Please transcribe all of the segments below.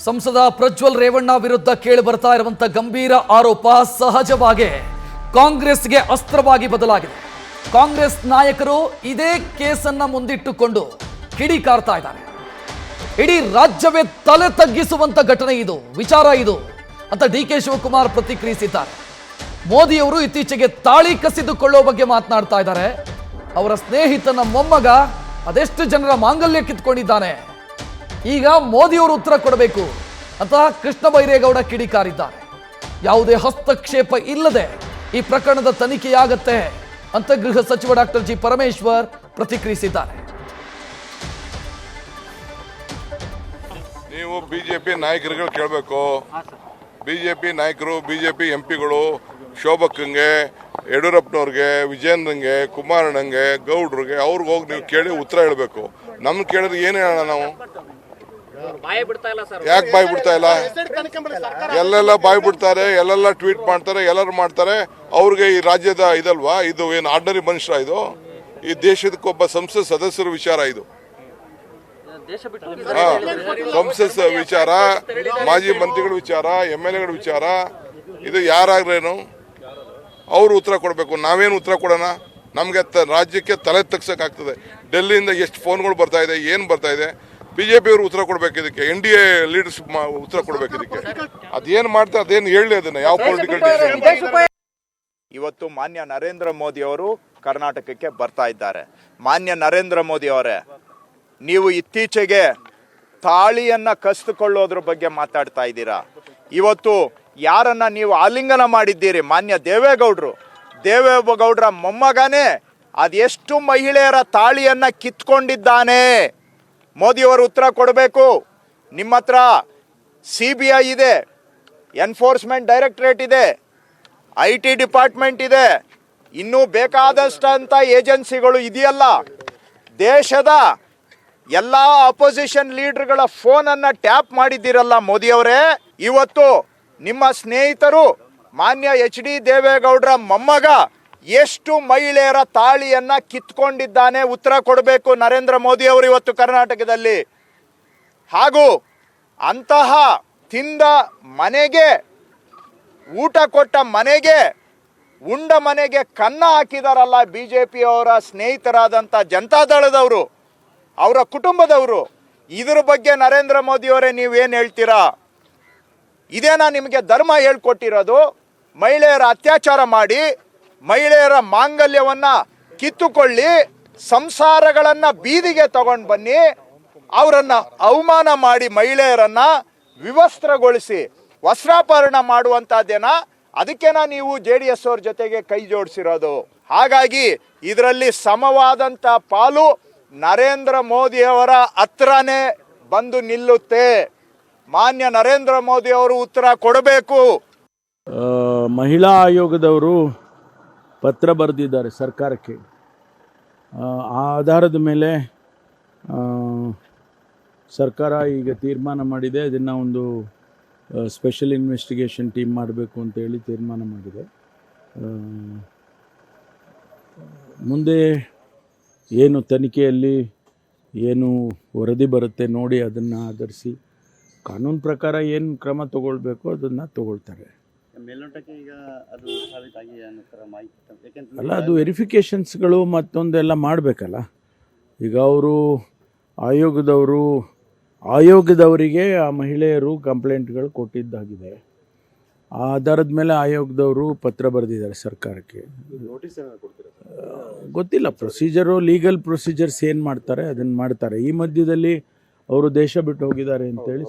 ಸಂಸದ ಪ್ರಜ್ವಲ್ ರೇವಣ್ಣ ವಿರುದ್ಧ ಕೇಳಿ ಬರ್ತಾ ಇರುವಂತ ಗಂಭೀರ ಆರೋಪ ಸಹಜವಾಗಿ ಕಾಂಗ್ರೆಸ್ಗೆ ಅಸ್ತ್ರವಾಗಿ ಬದಲಾಗಿದೆ. ಕಾಂಗ್ರೆಸ್ ನಾಯಕರು ಇದೇ ಕೇಸನ್ನ ಮುಂದಿಟ್ಟುಕೊಂಡು ಕಿಡಿಕಾರ್ತಾ ಇದ್ದಾರೆ. ಇಡೀ ರಾಜ್ಯವೇ ತಲೆ ತಗ್ಗಿಸುವಂತ ಘಟನೆ ಇದು, ವಿಚಾರ ಇದು ಅಂತ ಡಿ.ಕೆ. ಶಿವಕುಮಾರ್ ಪ್ರತಿಕ್ರಿಯಿಸಿದ್ದಾರೆ. ಮೋದಿಯವರು ಇತ್ತೀಚೆಗೆ ತಾಳಿ ಕಸಿದುಕೊಳ್ಳೋ ಬಗ್ಗೆ ಮಾತನಾಡ್ತಾ ಇದ್ದಾರೆ. ಅವರ ಸ್ನೇಹಿತನ ಮೊಮ್ಮಗ ಅದೆಷ್ಟು ಜನರ ಮಾಂಗಲ್ಯ ಕಿತ್ಕೊಂಡಿದ್ದಾನೆ, ಈಗ ಮೋದಿಯವರು ಉತ್ತರ ಕೊಡಬೇಕು ಅಂತ ಕೃಷ್ಣ ಬೈರೇಗೌಡ ಕಿಡಿಕಾರಿದ್ದಾರೆ. ಯಾವುದೇ ಹಸ್ತಕ್ಷೇಪ ಇಲ್ಲದೆ ಈ ಪ್ರಕರಣದ ತನಿಖೆಯಾಗತ್ತೆ ಅಂತ ಗೃಹ ಸಚಿವ ಡಾಕ್ಟರ್ ಜಿ ಪರಮೇಶ್ವರ್ ಪ್ರತಿಕ್ರಿಯಿಸಿದ್ದಾರೆ. ನೀವು ಬಿಜೆಪಿ ನಾಯಕರುಗಳು ಕೇಳಬೇಕು. ಬಿಜೆಪಿ ನಾಯಕರು, ಬಿಜೆಪಿ ಎಂಪಿಗಳು ಶೋಭಕ್ಕಂಗೆ, ಯಡಿಯೂರಪ್ಪನವ್ರಿಗೆ, ವಿಜಯೇಂದ್ರಂಗೆ, ಕುಮಾರಣ್ಣಂಗೆ, ಗೌಡ್ರಿಗೆ ಅವ್ರಿಗೆ ಹೋಗಿ ನೀವು ಕೇಳಿ ಉತ್ತರ ಹೇಳಬೇಕು. ನಮ್ಗೆ ಕೇಳಿದ್ರೆ ಏನು ಹೇಳೋಣ ನಾವು? ಯಾಕೆ ಬಾಯಿ ಬಿಡ್ತಾ ಇಲ್ಲ? ಎಲ್ಲೆಲ್ಲ ಬಾಯಿ ಬಿಡ್ತಾರೆ, ಎಲ್ಲೆಲ್ಲ ಟ್ವೀಟ್ ಮಾಡ್ತಾರೆ, ಎಲ್ಲರೂ ಮಾಡ್ತಾರೆ. ಅವ್ರಿಗೆ ಈ ರಾಜ್ಯದ ಇದಲ್ವಾ ಇದು? ಏನು ಆರ್ಡಿನರಿ ಮನುಷ್ಯ ಇದು? ಈ ದೇಶದಕ್ಕೊಬ್ಬ ಸಂಸತ್ ಸದಸ್ಯರ ವಿಚಾರ ಇದು. ಸಂಸತ್ ವಿಚಾರ, ಮಾಜಿ ಮಂತ್ರಿಗಳ ವಿಚಾರ, MLA ಗಳ ವಿಚಾರ. ಇದು ಯಾರಾಗ್ರೇನು ಅವರು ಉತ್ತರ ಕೊಡಬೇಕು. ನಾವೇನು ಉತ್ತರ ಕೊಡೋಣ? ನಮಗೆ ರಾಜ್ಯಕ್ಕೆ ತಲೆ ತಗ್ಸಕ್ಕಾಗ್ತದೆ. ಡೆಲ್ಲಿಯಿಂದ ಎಷ್ಟು ಫೋನ್ಗಳು ಬರ್ತಾ ಇದೆ, ಏನು ಬರ್ತಾ ಇದೆ? ಬಿಜೆಪಿ ಅವರು ಉತ್ತರ ಕೊಡ್ಬೇಕು ಇದಕ್ಕೆ, NDA ಲೀಡರ್ಸ್ ಉತ್ತರ ಕೊಡ್ಬೇಕು ಇದಕ್ಕೆ. ಅದೇನು ಮಾಡ್ತಾರೆ ಅದೇನು ಹೇಳಿ, ಅದನ್ನ ಯಾವ ಪೊಲಿಟಿಕಲ್ ಡಿಸಿಷನ್. ಇವತ್ತು ಮಾನ್ಯ ನರೇಂದ್ರ ಮೋದಿ ಅವರು ಕರ್ನಾಟಕಕ್ಕೆ ಬರ್ತಾ ಇದ್ದಾರೆ. ಮಾನ್ಯ ನರೇಂದ್ರ ಮೋದಿ ಅವರೇ, ನೀವು ಇತ್ತೀಚೆಗೆ ತಾಳಿಯನ್ನ ಕಸಿದುಕೊಳ್ಳೋದ್ರ ಬಗ್ಗೆ ಮಾತಾಡ್ತಾ ಇದ್ದೀರಾ. ಇವತ್ತು ಯಾರನ್ನ ನೀವು ಆಲಿಂಗನ ಮಾಡಿದ್ದೀರಿ? ಮಾನ್ಯ ದೇವೇಗೌಡರ ಮೊಮ್ಮಗನೇ ಅದೆಷ್ಟು ಮಹಿಳೆಯರ ತಾಳಿಯನ್ನ ಕಿತ್ಕೊಂಡಿದ್ದಾನೆ? ಮೋದಿಯವರು ಉತ್ತರ ಕೊಡಬೇಕು. ನಿಮ್ಮ ಹತ್ರ CBI ಇದೆ, ಎನ್ಫೋರ್ಸ್ಮೆಂಟ್ ಡೈರೆಕ್ಟರೇಟ್ ಇದೆ, IT ಡಿಪಾರ್ಟ್ಮೆಂಟ್ ಇದೆ, ಇನ್ನೂ ಬೇಕಾದಷ್ಟಂತ ಏಜೆನ್ಸಿಗಳು ಇದೆಯಲ್ಲ. ದೇಶದ ಎಲ್ಲ ಅಪೋಸಿಷನ್ ಲೀಡರ್ಗಳ ಫೋನನ್ನು ಟ್ಯಾಪ್ ಮಾಡಿದ್ದೀರಲ್ಲ ಮೋದಿಯವರೇ. ಇವತ್ತು ನಿಮ್ಮ ಸ್ನೇಹಿತರು ಮಾನ್ಯ HD ದೇವೇಗೌಡರ ಮೊಮ್ಮಗ ಎಷ್ಟು ಮಹಿಳೆಯರ ತಾಳಿಯನ್ನ ಕಿತ್ಕೊಂಡಿದ್ದಾನೆ? ಉತ್ತರ ಕೊಡಬೇಕು ನರೇಂದ್ರ ಮೋದಿ ಅವರು ಇವತ್ತು ಕರ್ನಾಟಕದಲ್ಲಿ. ಹಾಗೂ ಅಂತಹ ತಿಂದ ಮನೆಗೆ, ಊಟ ಕೊಟ್ಟ ಮನೆಗೆ, ಉಂಡ ಮನೆಗೆ ಕನ್ನ ಹಾಕಿದಾರಲ್ಲ BJP ಅವರ ಸ್ನೇಹಿತರಾದಂಥ ಜನತಾದಳದವರು, ಅವರ ಕುಟುಂಬದವರು. ಇದರ ಬಗ್ಗೆ ನರೇಂದ್ರ ಮೋದಿ ಅವರೇ ನೀವೇನು ಹೇಳ್ತೀರಾ? ಇದೇನಾ ನಿಮಗೆ ಧರ್ಮ ಹೇಳ್ಕೊಟ್ಟಿರೋದು? ಮಹಿಳೆಯರ ಅತ್ಯಾಚಾರ ಮಾಡಿ, ಮಹಿಳೆಯರ ಮಾಂಗಲ್ಯವನ್ನ ಕಿತ್ತುಕೊಳ್ಳಿ, ಸಂಸಾರಗಳನ್ನ ಬೀದಿಗೆ ತಗೊಂಡು ಬನ್ನಿ, ಅವರನ್ನ ಅವಮಾನ ಮಾಡಿ, ಮಹಿಳೆಯರನ್ನ ವಿವಸ್ತ್ರಗೊಳಿಸಿ ವಸ್ತ್ರಾಪರಣ ಮಾಡುವಂತಹದ್ದೇನ? ಅದಕ್ಕೇನಾ ನೀವು JDS ಅವ್ರ ಜೊತೆಗೆ ಕೈ ಜೋಡಿಸಿರೋದು? ಹಾಗಾಗಿ ಇದರಲ್ಲಿ ಸಮವಾದಂತ ಪಾಲು ನರೇಂದ್ರ ಮೋದಿಯವರ ಹತ್ರನೇ ಬಂದು ನಿಲ್ಲುತ್ತೆ. ಮಾನ್ಯ ನರೇಂದ್ರ ಮೋದಿ ಅವರು ಉತ್ತರ ಕೊಡಬೇಕು. ಮಹಿಳಾ ಆಯೋಗದವರು ಪತ್ರ ಬರೆದಿದ್ದಾರೆ ಸರ್ಕಾರಕ್ಕೆ. ಆ ಆಧಾರದ ಮೇಲೆ ಸರ್ಕಾರ ಈಗ ತೀರ್ಮಾನ ಮಾಡಿದೆ, ಅದನ್ನು ಒಂದು ಸ್ಪೆಷಲ್ ಇನ್ವೆಸ್ಟಿಗೇಷನ್ ಟೀಮ್ ಮಾಡಬೇಕು ಅಂತೇಳಿ ತೀರ್ಮಾನ ಮಾಡಿದೆ. ಮುಂದೆ ಏನು ತನಿಖೆಯಲ್ಲಿ ಏನು ವರದಿ ಬರುತ್ತೆ ನೋಡಿ ಅದನ್ನು ಆಧರಿಸಿ ಕಾನೂನು ಪ್ರಕಾರ ಏನು ಕ್ರಮ ತಗೊಳ್ಬೇಕು ಅದನ್ನು ತಗೊಳ್ತಾರೆ. ಅಲ್ಲ, ಅದು ವೆರಿಫಿಕೇಷನ್ಸ್ಗಳು ಮತ್ತೊಂದೆಲ್ಲ ಮಾಡಬೇಕಲ್ಲ. ಈಗ ಅವರು ಆಯೋಗದವರಿಗೆ ಆ ಮಹಿಳೆಯರು ಕಂಪ್ಲೇಂಟ್ಗಳು ಕೊಟ್ಟಿದ್ದಾಗಿದೆ. ಆ ಆಧಾರದ ಮೇಲೆ ಆಯೋಗದವರು ಪತ್ರ ಬರೆದಿದ್ದಾರೆ ಸರ್ಕಾರಕ್ಕೆ. ಗೊತ್ತಿಲ್ಲ, ಪ್ರೊಸೀಜರು, ಲೀಗಲ್ ಪ್ರೊಸೀಜರ್ಸ್ ಏನು ಮಾಡ್ತಾರೆ ಅದನ್ನು ಮಾಡ್ತಾರೆ. ಈ ಮಧ್ಯದಲ್ಲಿ ಅವರು ದೇಶ ಬಿಟ್ಟು ಹೋಗಿದ್ದಾರೆ ಅಂತೇಳಿ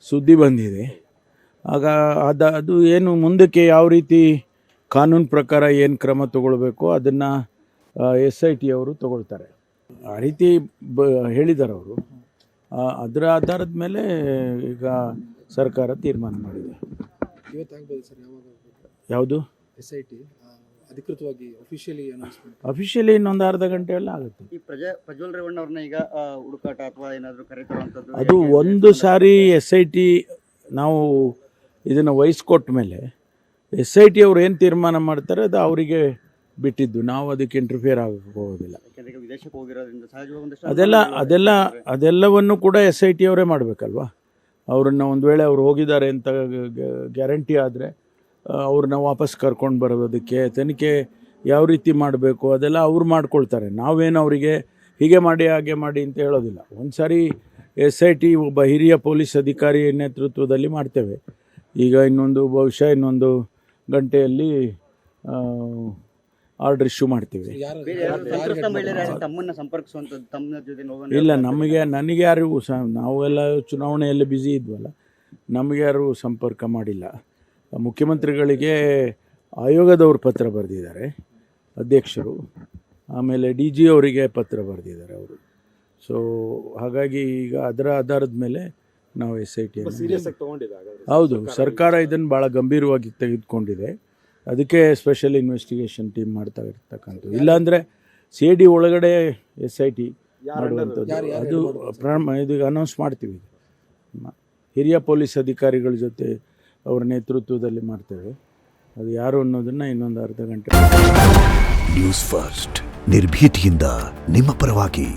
ಸುದ್ದಿ ಬಂದಿದೆ. ಆಗ ಅದು ಏನು ಮುಂದಕ್ಕೆ ಯಾವ ರೀತಿ ಕಾನೂನು ಪ್ರಕಾರ ಏನು ಕ್ರಮ ತಗೊಳ್ಬೇಕು ಅದನ್ನು SIT ಅವರು ತಗೊಳ್ತಾರೆ. ಆ ರೀತಿ ಹೇಳಿದ್ದಾರೆ ಅವರು. ಅದರ ಆಧಾರದ ಮೇಲೆ ಈಗ ಸರ್ಕಾರ ತೀರ್ಮಾನ ಮಾಡಿದೆ. ಯಾವುದು SIT ಅಧಿಕೃತವಾಗಿ ಅಫಿಷಿಯಲಿ ಇನ್ನೊಂದು ಅರ್ಧ ಗಂಟೆ ಎಲ್ಲ ಆಗುತ್ತೆ. ಈ ಪ್ರಜ್ವಲ್ ರೇವಣ್ಣ ಅವ್ರನ್ನ ಈಗ ಹುಡುಕಾಟ ಅಥವಾ ಏನಾದರೂ ಕರೆತರುವಂಥದ್ದು ಅದು ಒಂದು ಸಾರಿ SIT ನಾವು ಇದನ್ನು ವಹಿಸ್ಕೊಟ್ಟ ಮೇಲೆ SIT ಅವ್ರು ಏನು ತೀರ್ಮಾನ ಮಾಡ್ತಾರೆ ಅದು ಅವರಿಗೆ ಬಿಟ್ಟಿದ್ದು, ನಾವು ಅದಕ್ಕೆ ಇಂಟರ್ಫಿಯರ್ ಆಗಕ್ಕೆ ಹೋಗೋದಿಲ್ಲ. ವಿದೇಶಕ್ಕೆ ಹೋಗಿರೋದ್ರಿಂದ ಸಹಜವಾಗಿ ಅದೆಲ್ಲವನ್ನು ಕೂಡ SIT ಅವರೇ ಮಾಡಬೇಕಲ್ವಾ. ಅವ್ರನ್ನ ಒಂದು ವೇಳೆ ಅವ್ರು ಹೋಗಿದ್ದಾರೆ ಅಂತ ಗ್ಯಾರಂಟಿ ಆದರೆ ಅವ್ರನ್ನ ವಾಪಸ್ ಕರ್ಕೊಂಡು ಬರೋದಕ್ಕೆ ತನಿಖೆ ಯಾವ ರೀತಿ ಮಾಡಬೇಕು ಅದೆಲ್ಲ ಅವ್ರು ಮಾಡ್ಕೊಳ್ತಾರೆ. ನಾವೇನು ಅವರಿಗೆ ಹೀಗೆ ಮಾಡಿ ಹಾಗೆ ಮಾಡಿ ಅಂತ ಹೇಳೋದಿಲ್ಲ. ಒಂದು ಸಾರಿ SIT ಒಬ್ಬ ಹಿರಿಯ ಪೊಲೀಸ್ ಅಧಿಕಾರಿ ನೇತೃತ್ವದಲ್ಲಿ ಮಾಡ್ತೇವೆ. ಈಗ ಬಹುಶಃ ಇನ್ನೊಂದು ಗಂಟೆಯಲ್ಲಿ ಆರ್ಡರ್ ಇಶ್ಯೂ ಮಾಡ್ತೀವಿ. ಸಂತ್ರಸ್ತ ಮಹಿಳೆಯರು ತಮ್ಮನ್ನ ಸಂಪರ್ಕಿಸುವಂಥದ್ದು, ತಮ್ಮ ಜೊತೆ ನೋವನ್ನು ಇಲ್ಲ, ನನಗೆ ಯಾರು ನಾವೆಲ್ಲ ಚುನಾವಣೆಯಲ್ಲಿ ಬ್ಯುಸಿ ಇದ್ವಲ್ಲ, ನಮಗೆ ಯಾರು ಸಂಪರ್ಕ ಮಾಡಿಲ್ಲ. ಮುಖ್ಯಮಂತ್ರಿಗಳಿಗೆ ಆಯೋಗದವರು ಪತ್ರ ಬರೆದಿದ್ದಾರೆ, ಅಧ್ಯಕ್ಷರು. ಆಮೇಲೆ DG ಅವರಿಗೆ ಪತ್ರ ಬರೆದಿದ್ದಾರೆ ಅವರು. ಸೊ ಹಾಗಾಗಿ ಈಗ ಅದರ ಆಧಾರದ ಮೇಲೆ ನಾವು SIT ಹೌದು, ಸರ್ಕಾರ ಇದನ್ನು ಭಾಳ ಗಂಭೀರವಾಗಿ ತೆಗೆದುಕೊಂಡಿದೆ. ಅದಕ್ಕೆ ಸ್ಪೆಷಲ್ ಇನ್ವೆಸ್ಟಿಗೇಷನ್ ಟೀಮ್ ಮಾಡ್ತಾ ಇರ್ತಕ್ಕಂಥದ್ದು. ಇಲ್ಲಾಂದರೆ CID ಒಳಗಡೆ SIT ಮಾಡುವಂಥದ್ದು ಅದು ಇದೀಗ ಅನೌನ್ಸ್ ಮಾಡ್ತೀವಿ. ಹಿರಿಯ ಪೊಲೀಸ್ ಅಧಿಕಾರಿಗಳ ಜೊತೆ ಅವರ ನೇತೃತ್ವದಲ್ಲಿ ಮಾಡ್ತೇವೆ. ಅದು ಯಾರು ಅನ್ನೋದನ್ನು ಇನ್ನೊಂದು ಅರ್ಧ ಗಂಟೆ. ನ್ಯೂಸ್ ಫಸ್ಟ್ ನಿರ್ಭೀತಿಯಿಂದ ನಿಮ್ಮ ಪರವಾಗಿ.